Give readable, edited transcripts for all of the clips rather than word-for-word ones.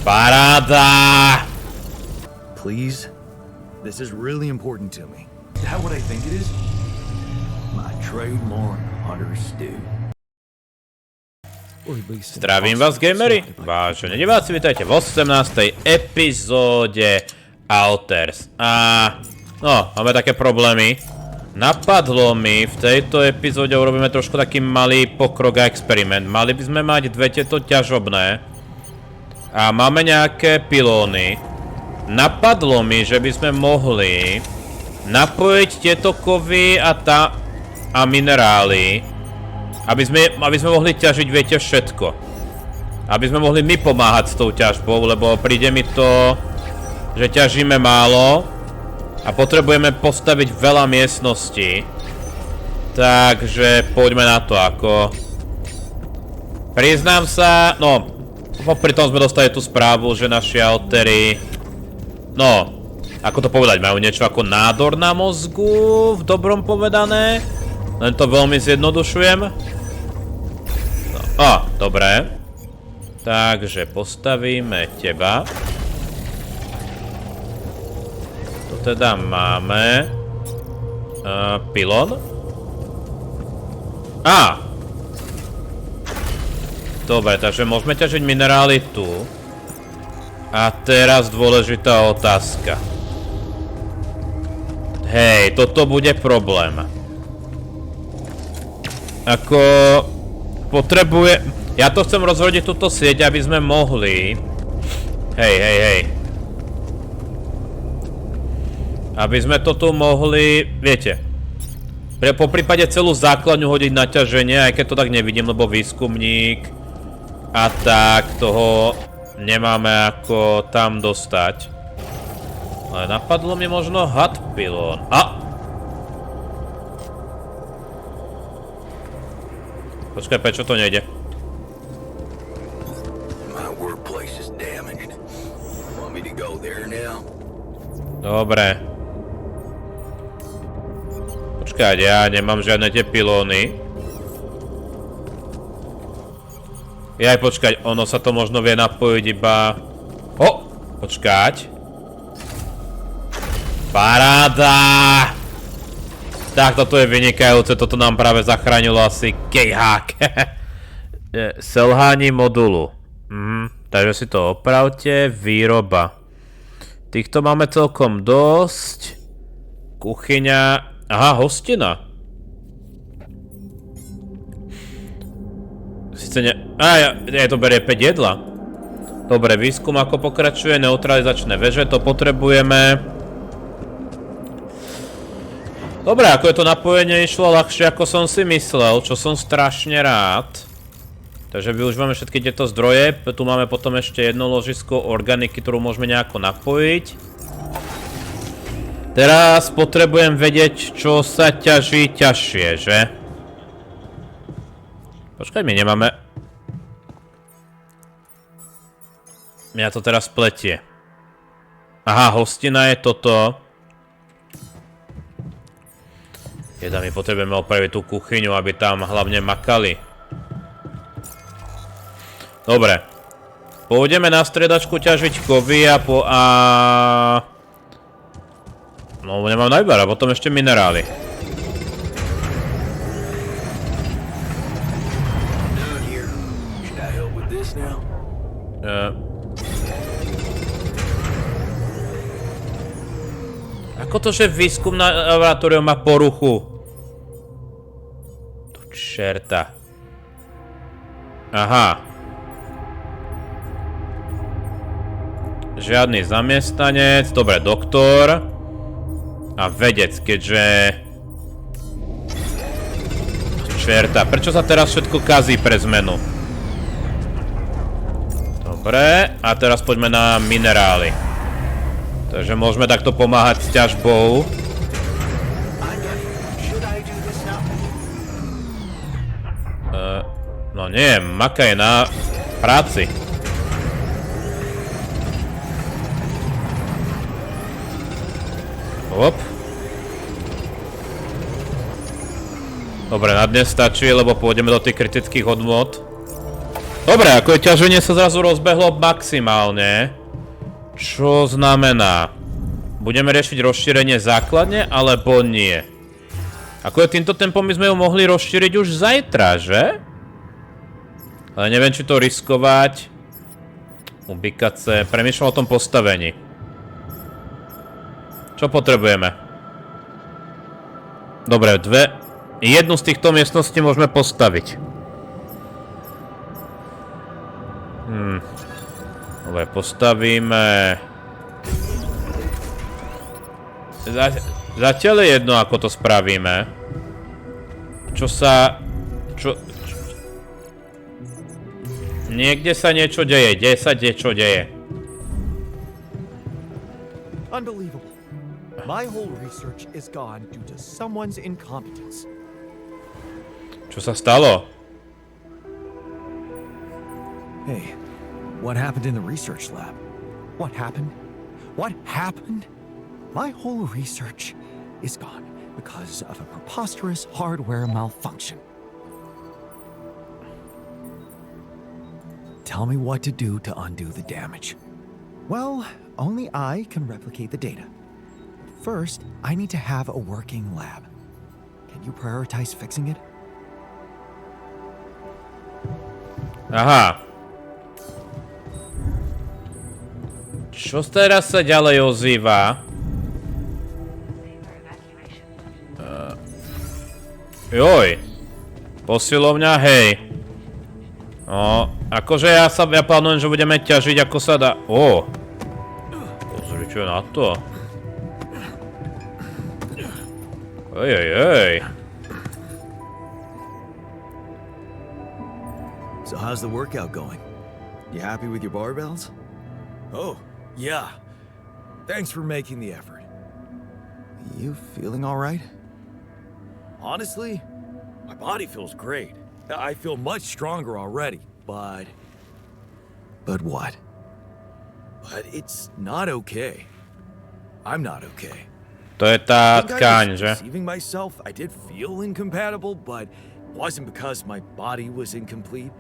Paráda! Please? This is really important to me. Is that what I think it is? My trademark hunter's stew. Zdravím vás, gamery. Vážení diváci, vítajte v 18. epizóde Alters. No, máme také problémy. Napadlo mi, v tejto epizóde urobíme trošku taký malý pokrok a experiment. Mali by sme mať dve tieto ťažobné. A máme nejaké pilóny. Napadlo mi, že by sme mohli napojiť tieto kovy a minerály. Aby sme mohli ťažiť, viete, všetko. Aby sme mohli my pomáhať s tou ťažbou, lebo príde mi to, že ťažíme málo a potrebujeme postaviť veľa miestností. Takže poďme na to, ako... Priznám sa, no, popri tom sme dostali tú správu, že naši altery... No, ako to povedať, majú niečo ako nádor na mozgu, v dobrom povedané. Len to veľmi zjednodušujem. Dobre. Takže postavíme teba. Tu teda máme pilón. Dobre, takže môžeme ťažiť minerály tu. A teraz dôležitá otázka. Hej, toto bude problém. Ako... Ja to chcem rozrodiť túto sieť, aby sme mohli... Hej. Aby sme to tu mohli... Viete. Po prípade celú základňu hodiť na ťaženie, aj keď to tak nevidím, lebo výskumník... A tak toho... Nemáme ako tam dostať. Ale napadlo mi možno had pilón. Počkaj, prečo to nejde? Dobre. Počkaj, ja nemám žiadne tie pilóny. Jaj, počkať, ono sa to možno vie napojiť iba... Počkať. Paráda! Tak, toto je vynikajúce, toto nám práve zachránilo asi kejhák. Selhání modulu. Takže si to opravte. Výroba. Týchto máme celkom dosť. Kuchyňa. Aha, hostina. Sice ne... to berie 5 jedla. Dobre, výskum ako pokračuje. Neutralizačné veže, to potrebujeme. Dobre, ako je to napojenie išlo ľahšie, ako som si myslel, čo som strašne rád. Takže využívame všetky tieto zdroje. Tu máme potom ešte jedno ložisko organiky, ktorú môžeme nejako napojiť. Teraz potrebujem vedieť, čo sa ťaží ťažšie, že? Počkaj, my nemáme... Mňa to teraz pletie. Aha, hostina je toto. My potrebujeme opraviť tú kuchyňu, aby tam hlavne makali. Dobre. Pôjdeme na striedačku ťažiť kovy No, nemám na výber, a potom ešte minerály. Ako to, že výskum na laboratóriu má poruchu? Tu čerta. Aha. Žiadny zamestnanec. Dobre, doktor. A vedec, keďže... Čerta, prečo sa teraz všetko kazí pre zmenu? Dobre, a teraz poďme na minerály. Takže môžeme takto pomáhať s ťažbou. No nie, makaj na práci. Hop. Dobre, na dnes stačí, lebo pôjdeme do tých kritických hodnôt. Dobre, ako je ťaženie sa zrazu rozbehlo maximálne. Čo znamená? Budeme riešiť rozšírenie základne, alebo nie? Ako je týmto tempom by sme ju mohli rozšíriť už zajtra, že? Ale neviem, či to riskovať. Ubikace. Premýšľam o tom postavení. Čo potrebujeme? Dobre, jednu z týchto miestností môžeme postaviť. Dobre, postavíme... Zatiaľ je jedno, ako to spravíme. Niekde sa niečo deje. Kde sa niečo deje? Unbelievable. My whole research is gone due to someone's incompetence. Čo sa stalo? Hey, what happened in the research lab? What happened? What happened? My whole research is gone because of a preposterous hardware malfunction. Tell me what to do to undo the damage. Well, only I can replicate the data. First, I need to have a working lab. Can you prioritize fixing it? Aha. Čo teraz sa ďalej ozýva? Joj. Posilovňa, hej. No, akože ja plánujem, že budeme ťažiť ako sa dá. Pozri, čo je na to. Ej. So how's the workout going? You happy with your barbells? Oh, yeah. Thanks for making the effort. You feeling all right? Honestly, my body feels great. I feel much stronger already, But what? but it's not okay. I'm not okay. To je tá I think I tkáň, was že? deceiving myself. I did feel incompatible, but it wasn't because my body was incomplete.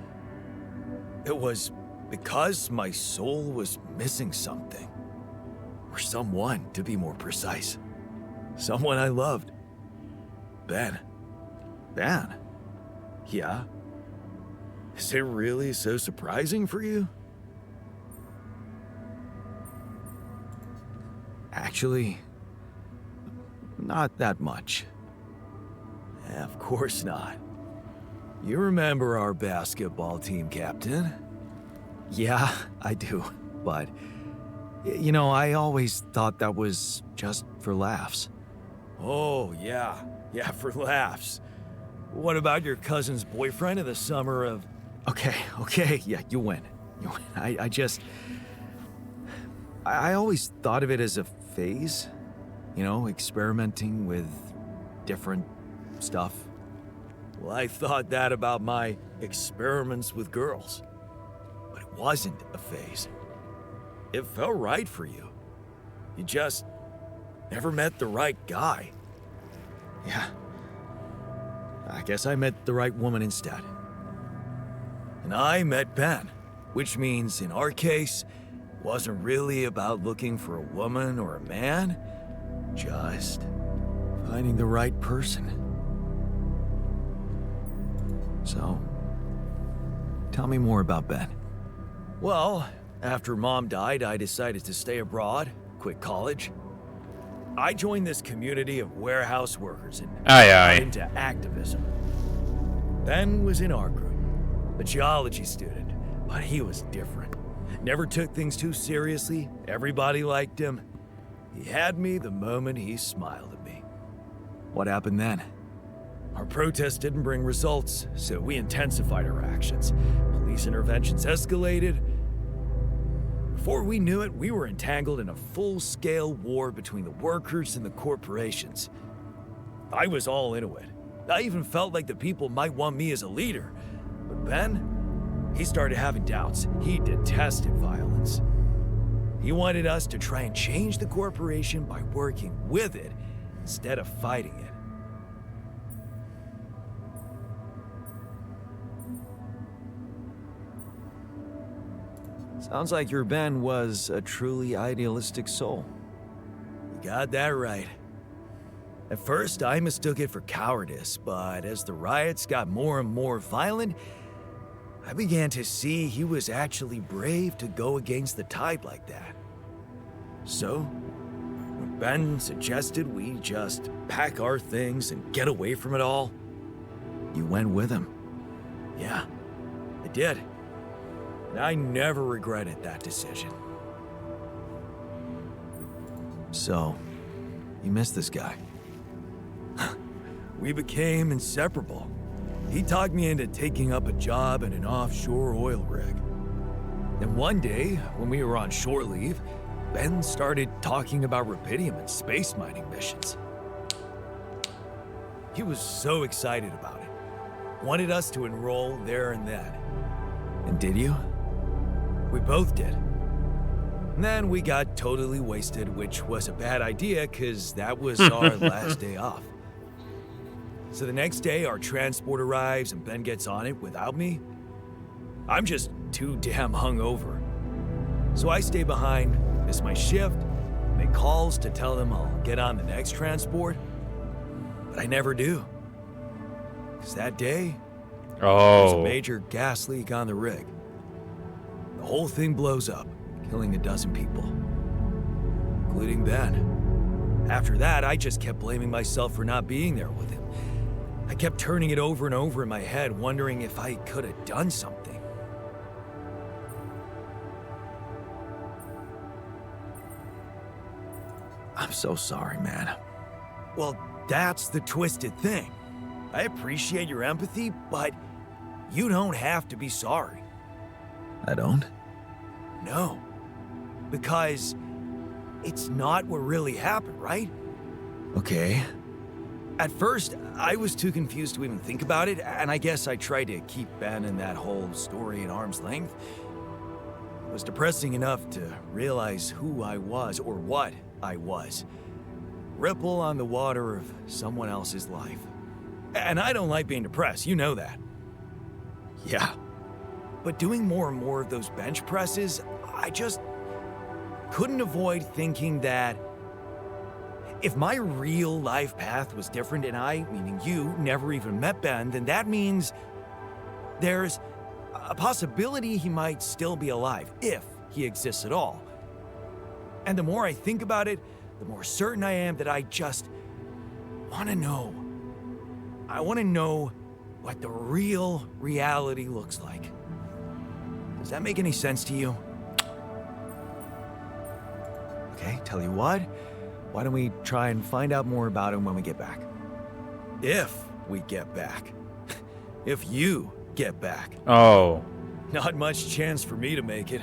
It was because my soul was missing something. Or someone, to be more precise. Someone I loved. Ben. Ben? Yeah? Is it really so surprising for you? Actually, not that much. Of course not. You remember our basketball team captain? Yeah, I do. But, you know, I always thought that was just for laughs. Oh, yeah. Yeah, for laughs. What about your cousin's boyfriend in the summer of... Okay, yeah, you win. I always thought of it as a phase. You know, experimenting with different stuff. Well, I thought that about my experiments with girls. But it wasn't a phase. It felt right for you. You just never met the right guy. Yeah. I guess I met the right woman instead. And I met Ben, which means in our case, it wasn't really about looking for a woman or a man, just Finding the right person. So, tell me more about Ben. well, after Mom died, I decided to stay abroad, quit college. I joined this community of warehouse workers and got into activism. Ben was in our group, a geology student, but he was different. Never took things too seriously, everybody liked him. He had me the moment he smiled at me. What happened then? Our protest didn't bring results, so we intensified our actions. Police interventions escalated. Before we knew it, we were entangled in a full-scale war between the workers and the corporations. I was all into it. I even felt like the people might want me as a leader. But Ben, he started having doubts. He detested violence. He wanted us to try and change the corporation by working with it instead of fighting it. Sounds like your Ben was a truly idealistic soul. You got that right. At first, I mistook it for cowardice, but as the riots got more and more violent, I began to see he was actually brave to go against the tide like that. So, when Ben suggested we just pack our things and get away from it all, You went with him. yeah, I did. And I never regretted that decision. So, you missed this guy. We became inseparable. He talked me into taking up a job in an offshore oil rig. Then one day, when we were on shore leave, Ben started talking about rubidium and space mining missions. He was so excited about it. Wanted us to enroll there and then. And did you? We both did. And then we got totally wasted, which was a bad idea because that was our last day off. So the next day, our transport arrives and Ben gets on it without me. I'm just too damn hungover. So I stay behind, miss my shift, make calls to tell them I'll get on the next transport. But I never do. Because that day, there was a Oh. major gas leak on the rig. The whole thing blows up, killing a dozen people, including Ben. After that, I just kept blaming myself for not being there with him. I kept turning it over and over in my head, wondering if I could have done something. I'm so sorry, man. Well, that's the twisted thing. I appreciate your empathy, but you don't have to be sorry. I don't? No. Because it's not what really happened, right? Okay. At first, I was too confused to even think about it, and I guess I tried to keep Ben and that whole story at arm's length. It was depressing enough to realize who I was, or what I was. Ripple on the water of someone else's life. And I don't like being depressed, you know that. Yeah. But doing more and more of those bench presses, I just couldn't avoid thinking that if my real life path was different and I, meaning you, never even met Ben, then that means there's a possibility he might still be alive, if he exists at all. And the more I think about it, the more certain I am that I just want to know. I want to know what the real reality looks like. Does that make any sense to you? Okay, tell you what. Why don't we try and find out more about him when we get back? If we get back. If you get back. Oh. Not much chance for me to make it.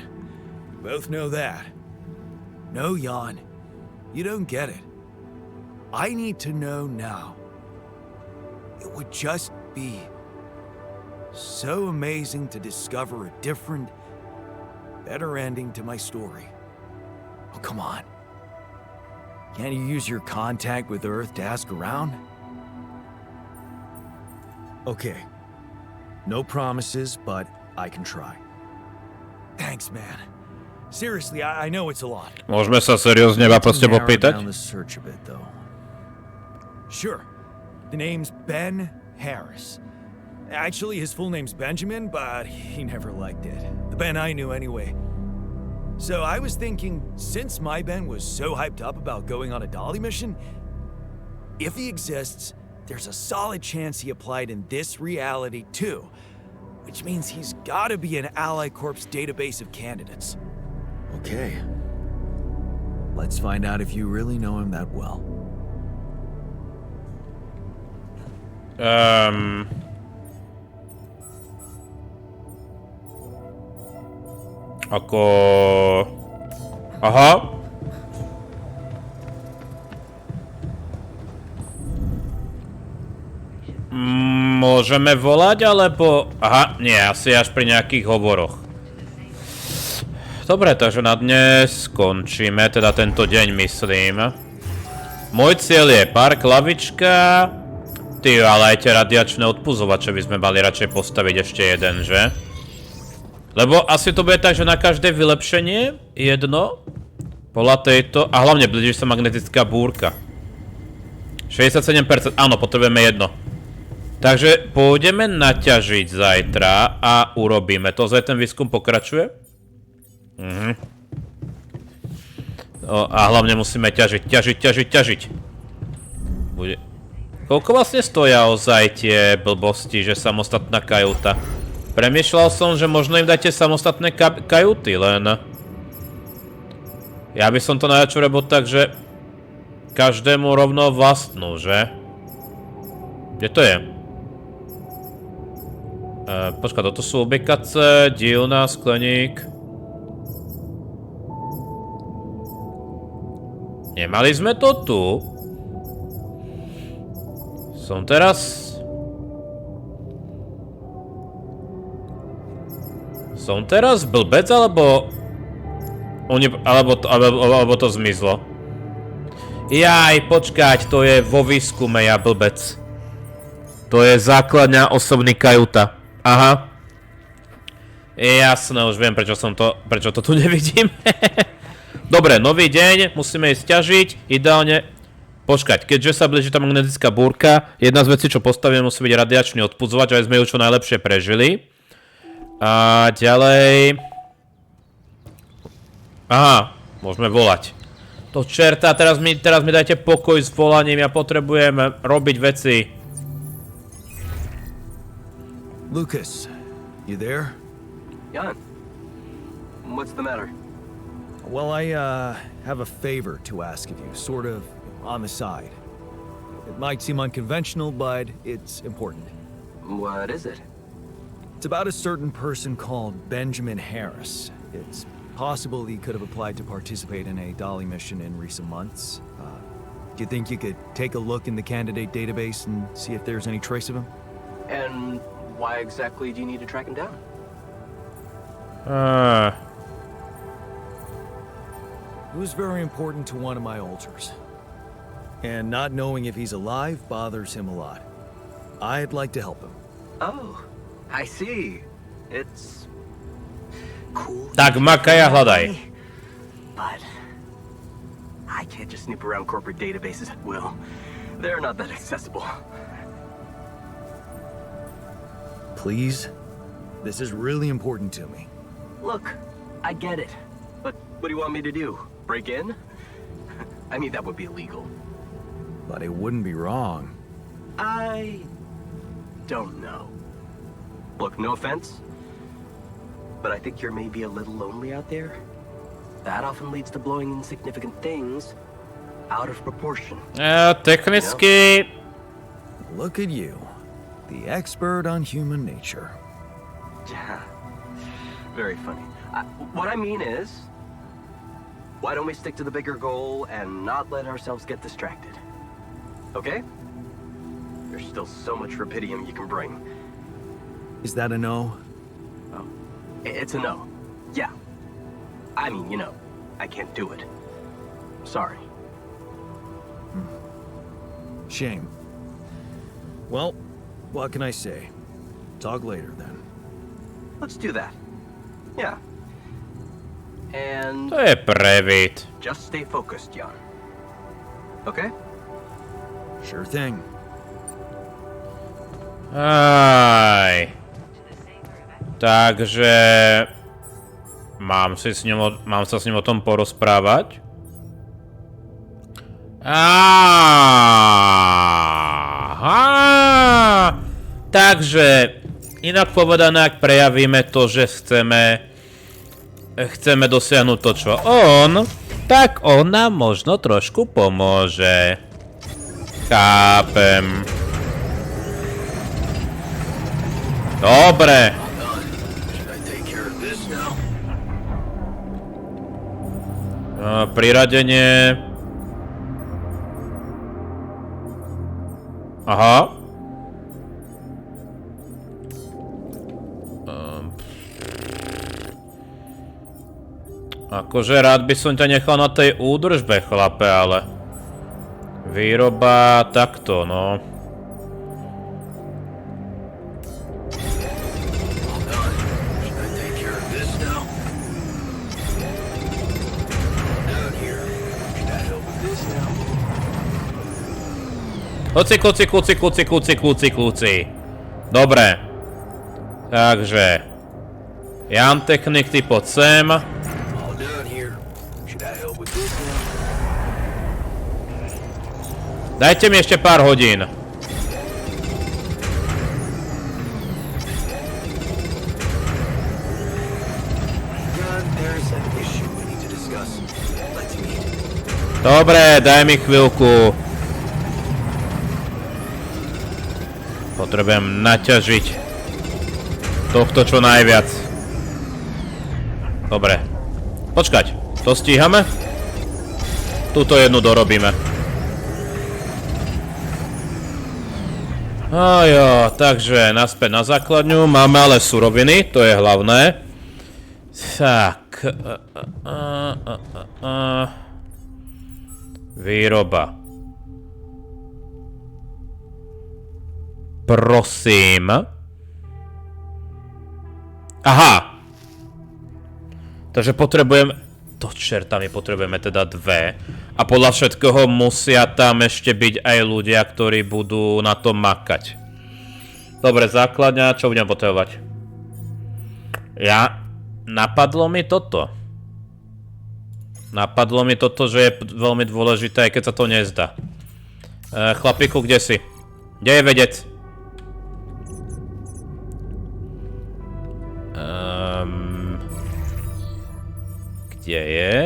We both know that. No, Jan. You don't get it. I need to know now. It would just be so amazing to discover a different, better ending to my story. Oh, come on. Can't you use your contact with Earth to ask around? Okay. No promises, but I can try. Thanks, man. Seriously, I know it's a lot. Môžeme sa seriózne proste Narrow popýtať? down the search a bit, though. Sure. The name's Ben Harris. Actually, his full name's Benjamin, but he never liked it. The Ben I knew anyway. So I was thinking, since my Ben was so hyped up about going on a dolly mission, if he exists, there's a solid chance he applied in this reality too, which means he's gotta be in Ally Corp's database of candidates. Okay. Let's find out if you really know him that well. Ako... Aha. Môžeme volať, alebo... Aha, nie, asi až pri nejakých hovoroch. Dobre, takže na dnes skončíme, teda tento deň myslím. Môj cieľ je park, lavička... Ty, ale aj tie radiačné odpuzovače by sme mali radšej postaviť ešte jeden, že? Lebo asi to bude tak, že na každé vylepšenie jedno. Podľa tejto. A hlavne blíži sa magnetická búrka. 67%. Áno, potrebujeme jedno. Takže pôjdeme naťažiť zajtra a urobíme to. Zaj ten výskum pokračuje. A hlavne musíme ťažiť. Bude. Koľko vlastne stoja ozaj tie blbosti, že samostatná kajuta? Premýšľal som, že možno im dáte samostatné kajuty, len... Ja by som to najradšej robil tak, že... Každému rovno vlastnú, že? Kde to je? Počkaj, toto sú ubikace, dílna, skleník... Nemali sme to tu? Som teraz... Som teraz blbec, alebo... Alebo to zmizlo. Jaj, počkať, to je vo výskume, ja blbec. To je základňa, osobný kajuta. Aha. Jasné, už viem, prečo to tu nevidím. Dobre, nový deň, musíme ísť ťažiť, ideálne... Počkať, keďže sa blíži tá magnetická búrka, jedna z vecí, čo postavíme, musí byť radiačný odpudzovač, aby sme ju čo najlepšie prežili. A ďalej... Aha, môžeme volať. To čerta, teraz mi dajte pokoj s volaním, ja potrebujem robiť veci. Lucas, you there? Jan, what's the matter? Well, I have a favor to ask of you, sort of on the side. It might seem unconventional, but it's important. What is it? It's about a certain person called Benjamin Harris. It's possible he could have applied to participate in a Dolly mission in recent months. Do you think you could take a look in the candidate database and see if there's any trace of him? And why exactly do you need to track him down? He was very important to one of my altars. And not knowing if he's alive bothers him a lot. I'd like to help him. Oh, I see. It's cool. Tak, makaj a hľadaj. But I can't just snoop around corporate databases at will. They're not that accessible. Please? This is really important to me. Look, I get it. But what do you want me to do? Break in? I mean, that would be illegal. But it wouldn't be wrong. I don't know. Look, no offense, but I think you're maybe a little lonely out there. That often leads to blowing insignificant things out of proportion. Technicky... Look at you, the expert on human nature. Very funny. What I mean is, why don't we stick to the bigger goal and not let ourselves get distracted? Okay? There's still so much rupidium you can bring. Is that a no? Oh, it's a no. Yeah. I mean, you know, I can't do it. Sorry. Shame. Well, what can I say? Talk later then. Let's do that. Yeah. And To je prevít. just stay focused, Jan. Okay? Sure thing. Aj. Takže... Mám sa s ním o tom porozprávať? Aha. Takže, inak povedané, ak prejavíme to, že chceme dosiahnuť to, čo on, tak on nám možno trošku pomôže. Chápem. Dobre. Priradenie. Aha. Akože rád by som ťa nechal na tej údržbe, chlape, ale... Výroba takto, no. Kľúci. Dobre. Takže. Jan Technik, ty poď sem. Dajte mi ešte pár hodín. Dobre, daj mi chvíľku. Potrebujem naťažiť tohto čo najviac. Dobre. Počkať, to stíhame? Túto jednu dorobíme. Jo, takže naspäť na základňu. Máme ale suroviny, to je hlavné. Tak. Výroba. Prosím. Aha. Takže potrebujem... To čerta, my potrebujeme teda 2. A podľa všetkoho musia tam ešte byť aj ľudia, ktorí budú na tom makať. Dobre, základňa, čo budem potrebovať? Napadlo mi toto. Napadlo mi toto, že je veľmi dôležité, aj keď sa to nezdá. Chlapíku, kde si? Kde je vedec? Kde je?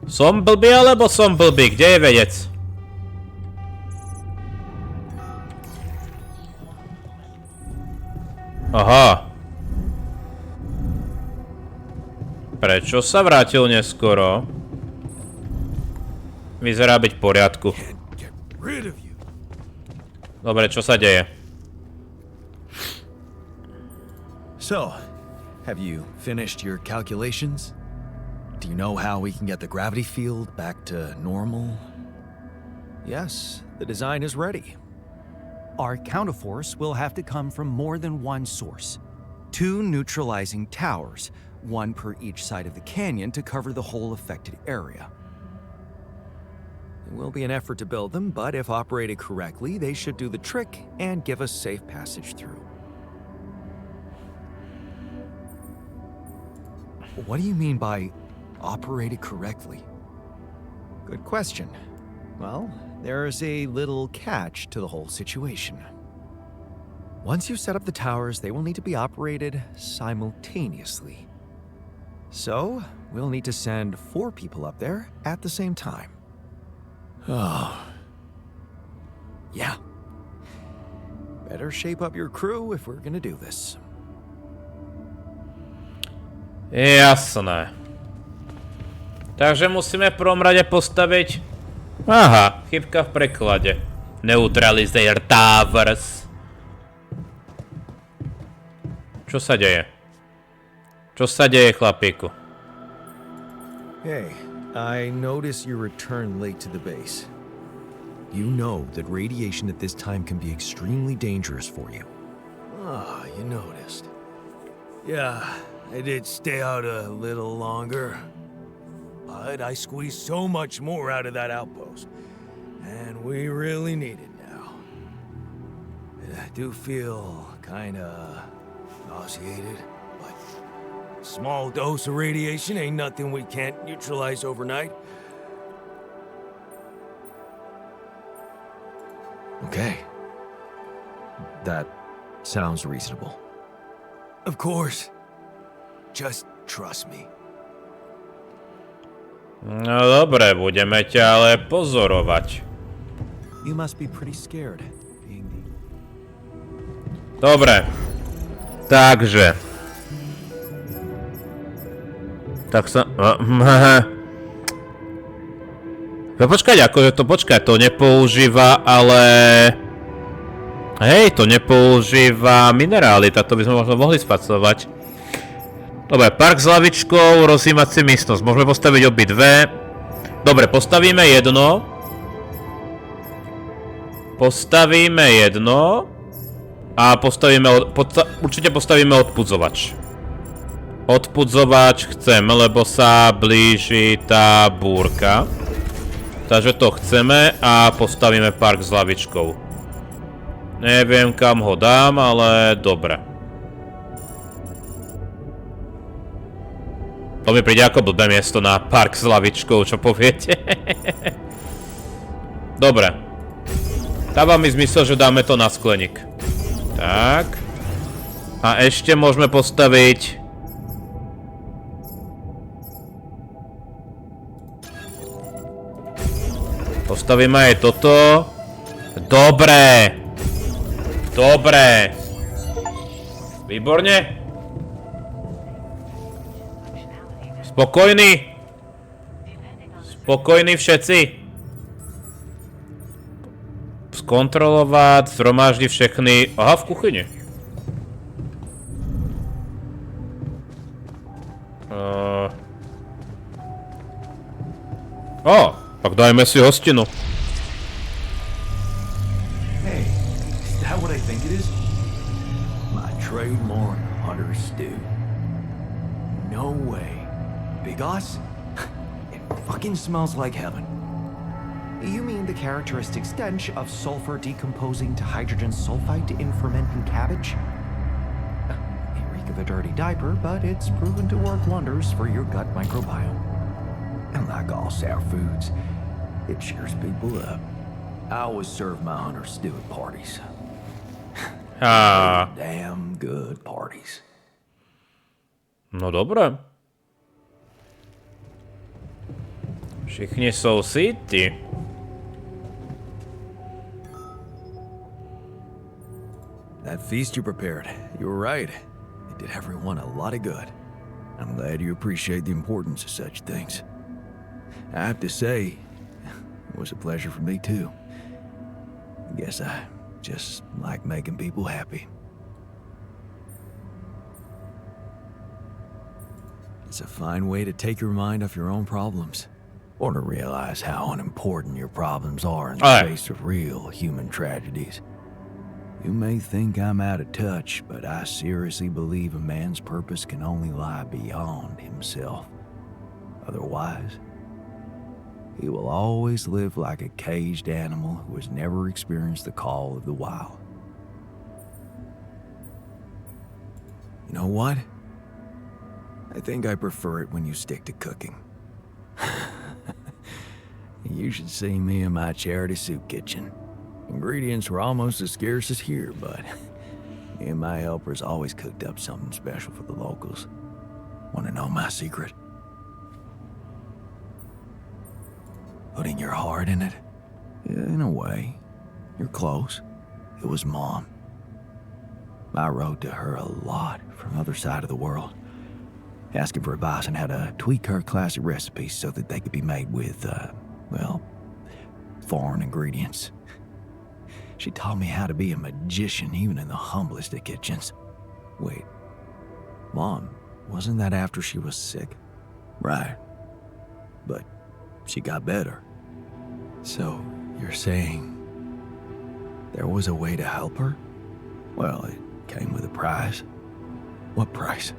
Som blbý, alebo som blbý? Kde je vedec? Aha. Prečo sa vrátil neskoro? Vyzerá byť v poriadku. Dobre, čo sa deje? So, have you finished your calculations? Do you know how we can get the gravity field back to normal? Yes, the design is ready. Our counterforce will have to come from more than one source. 2 neutralizing towers, 1 per each side of the canyon to cover the whole affected area. It will be an effort to build them, but if operated correctly, they should do the trick and give us safe passage through. What do you mean by operated correctly? Good question. Well, there's a little catch to the whole situation. Once you set up the towers, they will need to be operated simultaneously. So, we'll need to send 4 people up there at the same time. Oh. Yeah. Better shape up your crew if we're gonna do this. Jasné. Takže musíme v prvom rade postaviť... Aha, chybka v preklade. Neutralizer towers. Čo sa deje? Čo sa deje, chlapíku? Hey, I notice you returned late to the base. You know that radiation at this time can be extremely dangerous for you. Ah, you noticed. Yeah, I did stay out a little longer. But I squeezed so much more out of that outpost. And we really need it now. And I do feel kinda nauseated, but a small dose of radiation ain't nothing we can't neutralize overnight. Okay. That sounds reasonable. Of course. Just trust me. No dobre, budeme ťa ale pozorovať. You must be pretty scared. Dobre. Takže. Tak sa... Počkať, akože to počkať, to nepoužíva, ale... Hej, to nepoužíva minerály, táto by sme možno mohli spracovať. Dobre, park s lavičkou, rozjímací miestnosť. Môžeme postaviť obidve. Dobre, postavíme jedno. Postavíme jedno. A postavíme... určite postavíme odpudzovač. Odpudzovač chcem, lebo sa blíži tá búrka. Takže to chceme a postavíme park s lavičkou. Neviem, kam ho dám, ale dobre. To mi príde ako blbé miesto na park s lavičkou, čo poviete? Dobre. Dáva mi zmysel, že dáme to na skleník. Tak. A ešte môžeme postaviť... Postavíme aj toto. Dobre. Dobre. Výborne. Spokojní. Spokojní všetci. Skontrolovať, zhromaždiť všechny. Aha, v kuchyni. Tak dajme si hostinu. Hey, is that what I think it is? My trademark hunter stew. No way. Big Us? It fucking smells like heaven. You mean the characteristic stench of sulfur decomposing to hydrogen sulfide in fermenting cabbage? May reek of a dirty diaper, but it's proven to work wonders for your gut microbiome. And like all sour foods, it cheers people up. I always serve my hunter stew at parties. Damn good parties. No dobré. Všichni sú sytí. That feast you prepared, you were right. It did everyone a lot of good. I'm glad you appreciate the importance of such things. I have to say, it was a pleasure for me too. I guess I just like making people happy. It's a fine way to take your mind off your own problems. Or to realize how unimportant your problems are in the face of real human tragedies. You may think I'm out of touch, but I seriously believe a man's purpose can only lie beyond himself. Otherwise, he will always live like a caged animal who has never experienced the call of the wild. You know what? I think I prefer it when you stick to cooking. You should see me in my charity soup kitchen. Ingredients were almost as scarce as here, but me and my helpers always cooked up something special for the locals. Want to know my secret? Putting your heart in it? In a way. You're close. It was Mom. I wrote to her a lot from the other side of the world, asking for advice on how to tweak her classic recipes so that they could be made with, well, foreign ingredients. She taught me how to be a magician even in the humblest of kitchens. Wait, Mom, wasn't that after she was sick? Right. But she got better. So, you're saying there was a way to help her? Well, it came with a price. What price?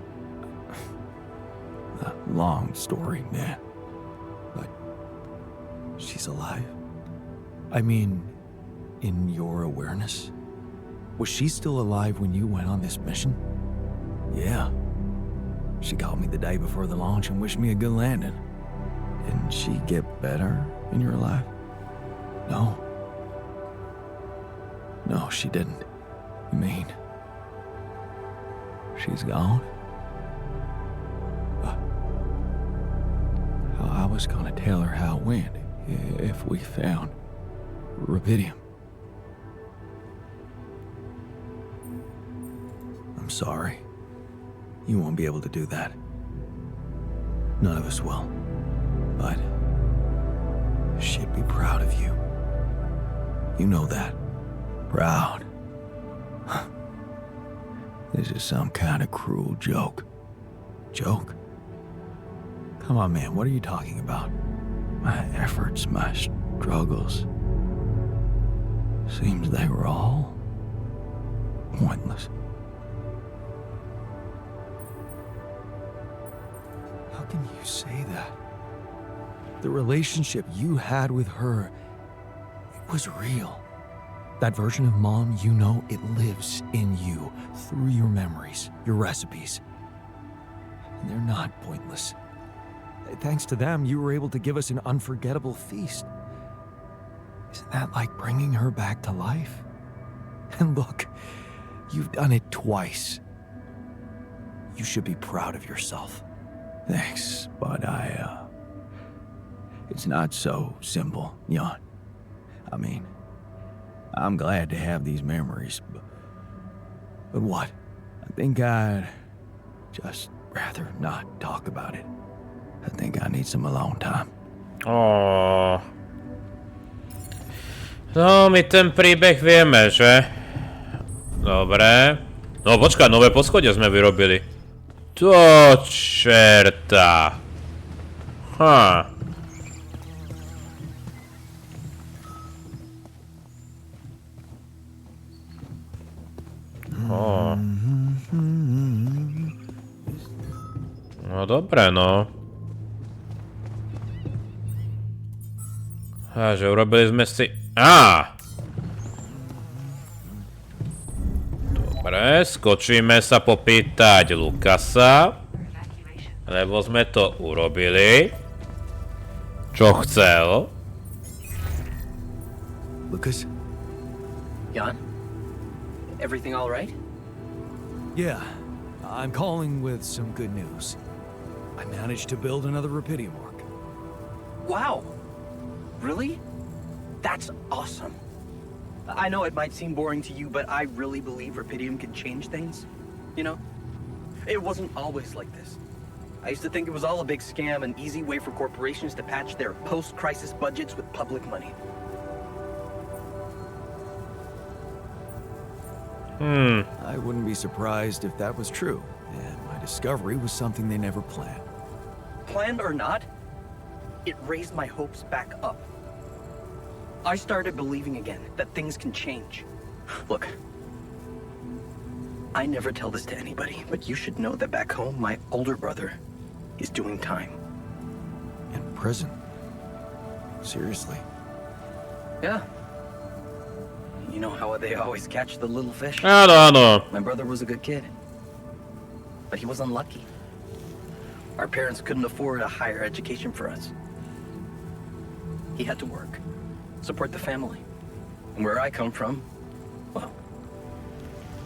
A long story, man. But she's alive? I mean, in your awareness? Was she still alive when you went on this mission? Yeah. She called me the day before the launch and wished me a good landing. Didn't she get better in your life? No. No, she didn't. You mean she's gone? I was gonna tell her how it went if we found rubidium. I'm sorry. You won't be able to do that. None of us will. But she'd be proud of you. You know that. Proud. This is some kind of cruel joke. Joke? Come on, man, what are you talking about? My efforts, my struggles. Seems they were all pointless. can you say that? The relationship you had with her, it was real. That version of Mom, you know, it lives in you, through your memories, your recipes. And they're not pointless. Thanks to them, you were able to give us an unforgettable feast. Isn't that like bringing her back to life? And look, you've done it twice. You should be proud of yourself. Thanks, but it's not so simple, Jan. I mean, I'm glad to have these memories, but what? I think I'd just rather not talk about it. I think I need some alone time. Oh. No, my ten príbeh vieme, že? Dobre. No počkaj, nové poschodie sme vyrobili. To čerta. No dobre, no. Že urobili sme si... Dobre, skočíme sa popýtať Lucasa. Lebo sme to urobili. Čo chcel. Lucas? Jan? Everything all right? Yeah, I'm calling with some good news. I managed to build another rupidium arc. Wow! Really? That's awesome. I know it might seem boring to you, but I really believe rupidium can change things. You know? It wasn't always like this. I used to think it was all a big scam, an easy way for corporations to patch their post-crisis budgets with public money. I wouldn't be surprised if that was true, and my discovery was something they never planned. Planned or not, it raised my hopes back up. I started believing again that things can change. Look, I never tell this to anybody, but you should know that back home, my older brother is doing time. In prison? Seriously? Yeah. You know how they always catch the little fish? Áno. My brother was a good kid, but he was unlucky. Our parents couldn't afford a higher education for us. He had to work, support the family. And where I come from, well,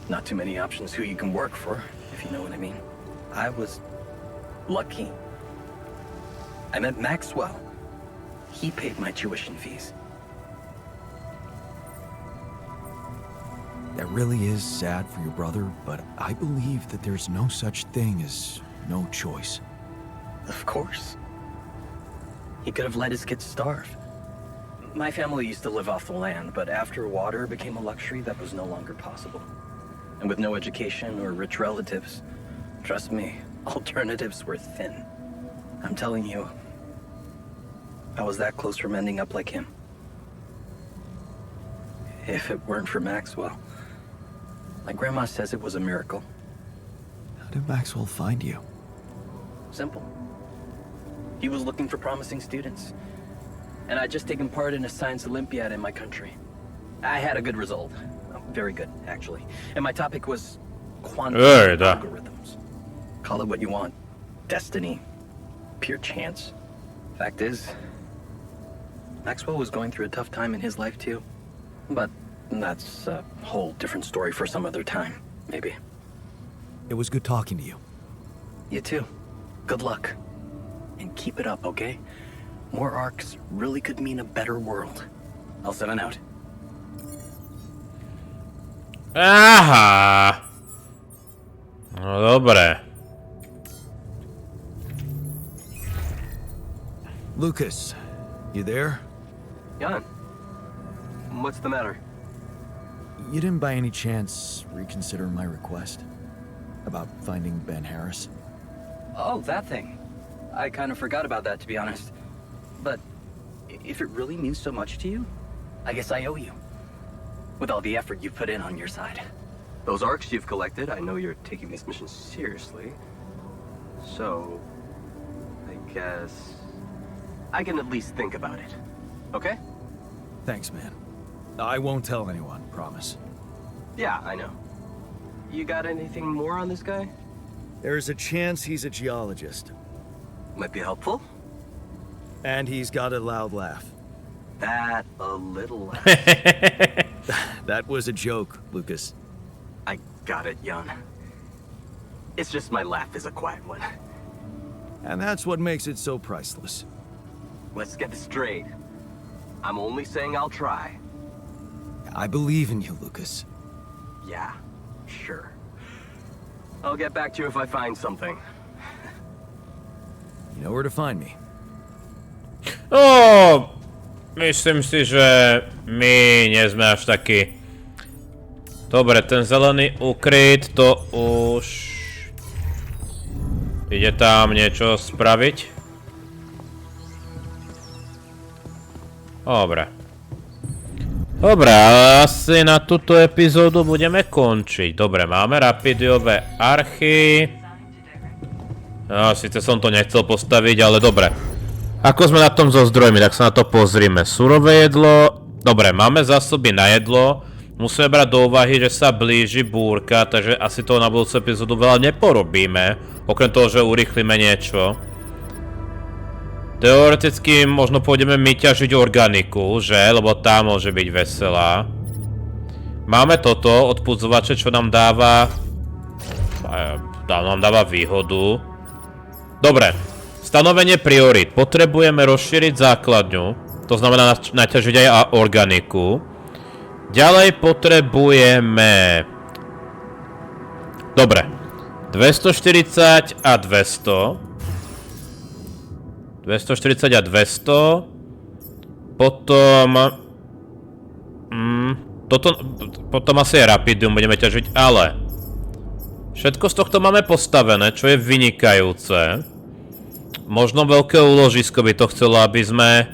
not too many options who you can work for, if you know what I mean. I was lucky. I met Maxwell. He paid my tuition fees. That really is sad for your brother, but I believe that there's no such thing as no choice. Of course. He could have let his kids starve. My family used to live off the land, but after water became a luxury, that was no longer possible. And with no education or rich relatives, trust me, alternatives were thin. I'm telling you, I was that close from ending up like him. If it weren't for Maxwell. My grandma says it was a miracle. How did Maxwell find you? Simple. He was looking for promising students. And I'd just taken part in a science Olympiad in my country. I had a good result. Very good, actually. And my topic was quantum algorithms. Call it what you want. Destiny. Pure chance. Fact is, Maxwell was going through a tough time in his life too. But that's a whole different story for some other time, maybe. It was good talking to you. You too. Good luck. And keep it up, okay? More arcs really could mean a better world. I'll send it out. Aha! No dobre. Lucas, you there? Jan, what's the matter? You didn't by any chance reconsider my request about finding Ben Harris? Oh, that thing. I kind of forgot about that, to be honest. But if it really means so much to you, I guess I owe you. With all the effort you've put in on your side. Those arcs you've collected, I know you're taking this mission seriously. So, guess I can at least think about it. Okay? Thanks, man. I won't tell anyone, promise. Yeah, I know. You got anything more on this guy? There's a chance he's a geologist. Might be helpful? And he's got a loud laugh. That a little laugh. That was a joke, Lucas. I got it, Jan. It's just my laugh is a quiet one. And that's what makes it so priceless. Let's get this straight. I'm only saying I'll try. I believe in you, Lucas. Yeah, sure. I'll get back to you if I find something. You know where to find me. No, myslím si, že my nie sme až takí. Dobre, ten zelený ukryt, to už... Ide tam niečo spraviť? Dobre. Dobre, ale asi na túto epizódu budeme končiť. Dobre, máme rapidiové archy. No, síce som to nechcel postaviť, ale dobre. Ako sme na tom so zdrojmi, tak sa na to pozrime. Surové jedlo. Dobre, máme zásoby na jedlo. Musíme brať do úvahy, že sa blíži búrka, takže asi toho na budúcu epizódu veľa neporobíme. Okrem toho, že urýchlime niečo. Teoreticky možno pôjdeme my ťažiť organiku, že? Lebo tá môže byť veselá. Máme toto, odpudzovače, čo nám dáva... nám dáva výhodu. Dobre. Stanovenie priorít. Potrebujeme rozšíriť základňu. To znamená naťažiť aj organiku. Ďalej potrebujeme... Dobre. 240 a 200. 240 a 200. Potom... Potom asi je rapidium, budeme ťažiť, ale... Všetko z tohto máme postavené, čo je vynikajúce. Možno veľké úložisko by to chcelo, aby sme...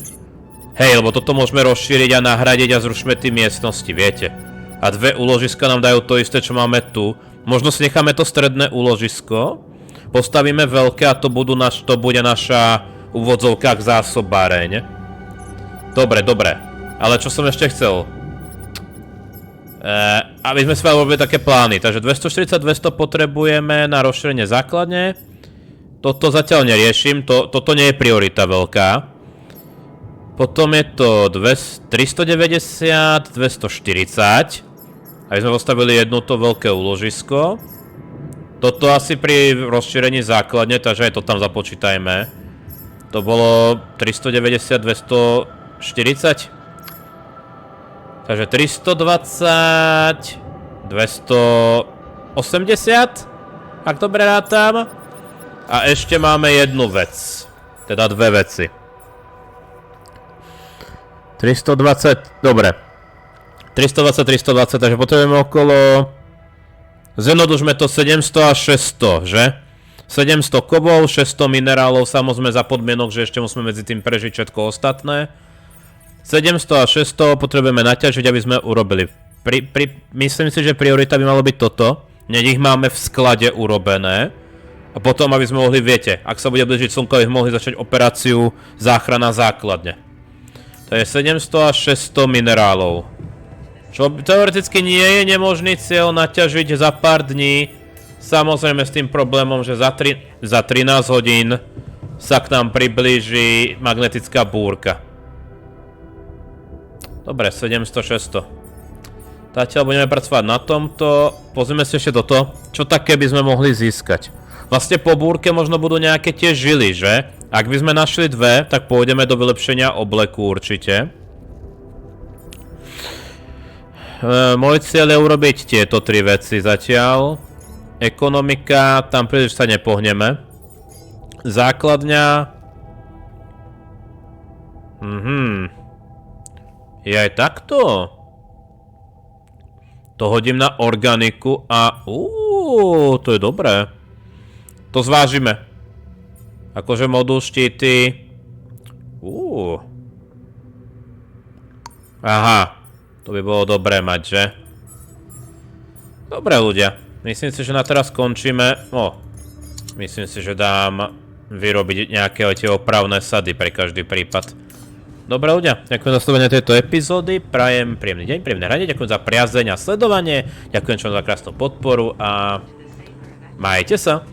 Hej, lebo toto môžeme rozšíriť a nahradiť a zrušme tie miestnosti, viete. A dve úložiska nám dajú to isté, čo máme tu. Možno si necháme to stredné úložisko. Postavíme veľké a to bude naša... v úvodzovkách zásobáreň. Dobre, dobre. Ale čo som ešte chcel? Aby sme si robili také plány. Takže 240-200 potrebujeme na rozšírenie základne. Toto zatiaľ neriešim. Toto nie je priorita veľká. Potom je to 390, 240. Aby sme postavili jedno to veľké úložisko. Toto asi pri rozšírení základne, takže aj to tam započítajme. To bolo 390, 240. Takže 320, 280, ak dobre rátam. A ešte máme jednu vec. Teda dve veci. 320, dobre. 320, 320, takže potrebujeme okolo... Zjednodušme to 700 až 600, že? 700 kovov, 600 minerálov, samozrejme za podmienok, že ešte musíme medzi tým prežiť všetko ostatné. 700 a 600 potrebujeme naťažiť, aby sme urobili. Myslím si, že priorita by malo byť toto. Nech ich máme v sklade urobené. A potom, aby sme mohli, viete, ak sa bude blížiť slnko, aby sme mohli začať operáciu záchrana základne. To je 700 až 600 minerálov. Čo teoreticky nie je nemožný cieľ naťažiť za pár dní. Samozrejme s tým problémom, že za 13 hodín sa k nám priblíži magnetická búrka. Dobre, 700-600. Zatiaľ budeme pracovať na tomto. Pozrieme si ešte toto. Čo také by sme mohli získať? Vlastne po búrke možno budú nejaké tie žily, že? Ak by sme našli dve, tak pôjdeme do vylepšenia obleku určite. Môj cieľ je urobiť tieto tri veci zatiaľ. Ekonomika, tam príliš sa nepohneme. Základňa. Je aj takto? To hodím na organiku a... to je dobré. To zvážime. Akože modul štíty. Aha. To by bolo dobré mať, že? Dobre ľudia. Myslím si, že na teraz skončíme. Myslím si, že dám vyrobiť nejaké tie opravné sady pre každý prípad. Dobre ľudia, ďakujem za sledovanie tejto epizódy, prajem príjemný deň, príjemné hranie, ďakujem za priazeň a sledovanie, ďakujem čo za krásnu podporu a majte sa.